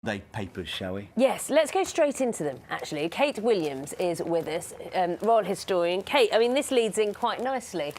They papers, shall we? Yes, let's go straight into them, actually. Kate Williams is with us, royal historian. Kate, I mean, this leads in quite nicely,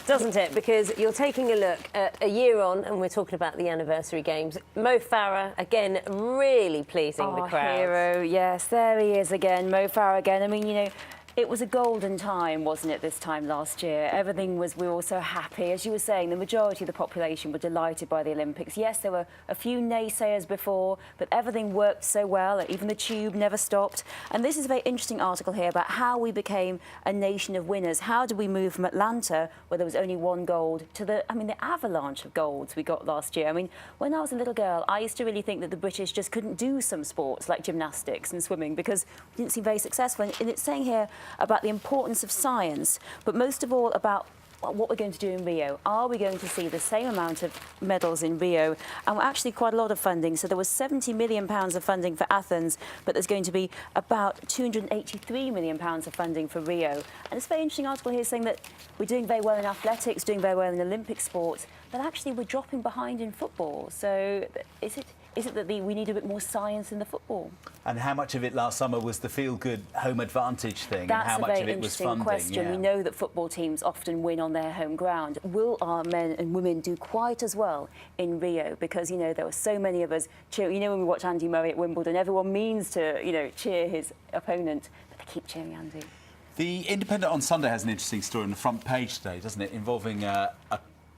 doesn't it? Because you're taking a look at a year on, and we're talking about the anniversary games. Mo Farah, again, really pleasing the crowd. Hero, yes, there he is again, Mo Farah again. I mean, you know, it was a golden time, wasn't it, this time last year? Everything was, we were all so happy. As you were saying, the majority of the population were delighted by the Olympics. Yes, there were a few naysayers before, but everything worked so well. Even the tube never stopped. And this is a very interesting article here about how we became a nation of winners. How did we move from Atlanta, where there was only one gold, to the avalanche of golds we got last year? I mean, when I was a little girl, I used to really think that the British just couldn't do some sports like gymnastics and swimming because we didn't seem very successful. And it's saying here about the importance of science, but most of all about what we're going to do in Rio. Are we going to see the same amount of medals in Rio? And actually quite a lot of funding. So there was £70 million of funding for Athens, but there's going to be about £283 million of funding for Rio. And it's a very interesting article here saying that we're doing very well in athletics, doing very well in Olympic sports, but actually we're dropping behind in football. So is it that we need a bit more science in the football? And how much of it last summer was the feel-good home advantage thing? That's and how a much very of it was interesting funding? question. Yeah. We know that football teams often win on their home ground. Will our men and women do quite as well in Rio? Because, you know, there were so many of us cheer. You know, when we watch Andy Murray at Wimbledon, everyone means to, you know, cheer his opponent, but they keep cheering Andy. The Independent on Sunday has an interesting story on the front page today, doesn't it? Involving a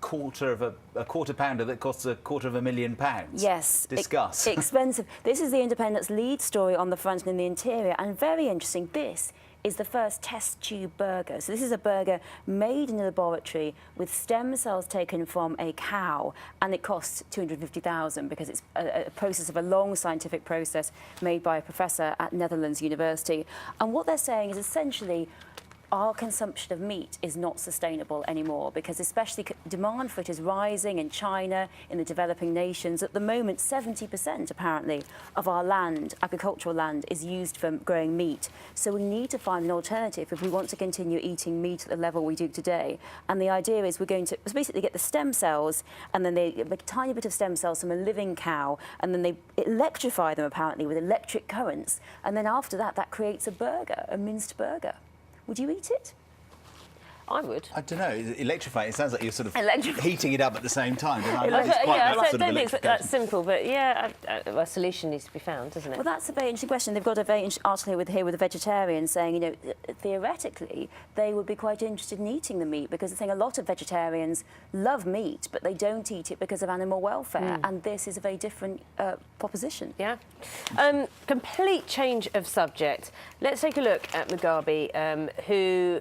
quarter pounder that costs £250,000. Yes. Discuss. Expensive. This is the Independent's lead story on the front and in the interior, and very interesting. This is the first test tube burger. So this is a burger made in a laboratory with stem cells taken from a cow, and it costs £250,000 because it's a process of a long scientific process made by a professor at Netherlands University. And what they're saying is essentially our consumption of meat is not sustainable anymore because especially demand for it is rising in China, in the developing nations. At the moment, 70% apparently of our land, agricultural land, is used for growing meat. So we need to find an alternative if we want to continue eating meat at the level we do today. And the idea is we're going to basically get the stem cells, and then they make a tiny bit of stem cells from a living cow, and then they electrify them apparently with electric currents. And then after that, that creates a burger, a minced burger. Would you eat it? I would. I don't know. Electrify. It sounds like you're sort of heating it up at the same time. Don't I? I don't think it's that simple, but yeah, a solution needs to be found, doesn't it? Well, that's a very interesting question. They've got a very interesting article here with a vegetarian saying, you know, theoretically, they would be quite interested in eating the meat because they're saying a lot of vegetarians love meat, but they don't eat it because of animal welfare. And this is a very different proposition. Yeah. Complete change of subject. Let's take a look at Mugabe, who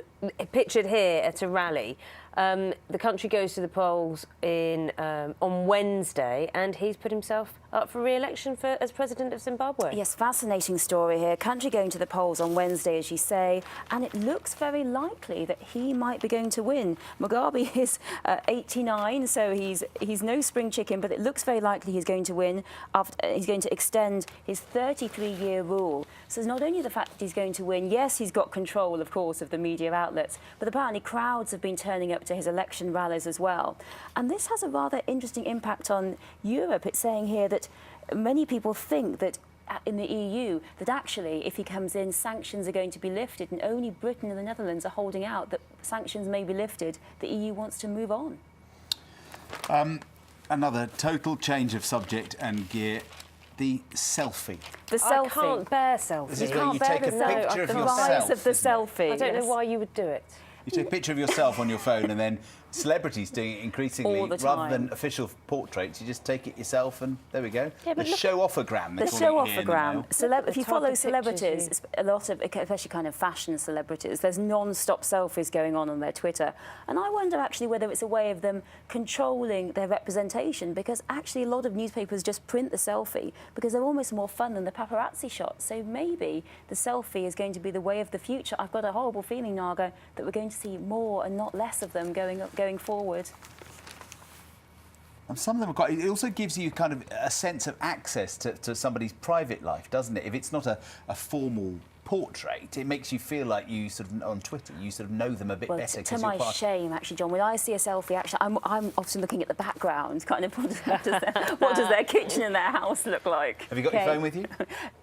pictured here at a rally. The country goes to the polls on Wednesday, and he's put himself up for re-election as president of Zimbabwe. Yes, fascinating story here. Country going to the polls on Wednesday, as you say, and it looks very likely that he might be going to win. Mugabe is 89, so he's no spring chicken, but it looks very likely he's going to win. He's going to extend his 33-year rule. So it's not only the fact that he's going to win, yes, he's got control, of course, of the media outlets, but apparently crowds have been turning up to his election rallies as well. And this has a rather interesting impact on Europe. It's saying here that many people think that in the EU, that actually, if he comes in, sanctions are going to be lifted, and only Britain and the Netherlands are holding out that sanctions may be lifted. The EU wants to move on. Another total change of subject and gear. The selfie. The selfie. I can't bear selfies. This is where you take a picture of the yourself. rise of the selfie. I don't know why you would do it. You take a picture of yourself on your phone, and then celebrities doing it increasingly. All the time. Rather than official portraits, you just take it yourself, and there we go. Yeah, the show-offogram. The show-offogram. If you follow pictures celebrities, a lot of, especially kind of fashion celebrities, there's non-stop selfies going on their Twitter. And I wonder actually whether it's a way of them controlling their representation, because actually a lot of newspapers just print the selfie because they're almost more fun than the paparazzi shots. So maybe the selfie is going to be the way of the future. I've got a horrible feeling, Naga, that we're going to see more and not less of them going forward. And some of them are quite... It also gives you kind of a sense of access to somebody's private life, doesn't it? If it's not a formal portrait, it makes you feel like you sort of, on Twitter, you sort of know them a bit Well, better. to 'cause my you're part- shame, actually, John, when I see a selfie, actually, I'm often looking at the background, kind of what does their kitchen and their house look like? Have you got Okay. your phone with you?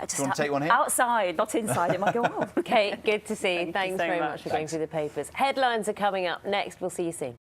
Just Do you want to take one here? Outside, not inside. It might go off. Kate, good to see you. Thank you Thanks so very much. much for going through the papers. Headlines are coming up next. We'll see you soon.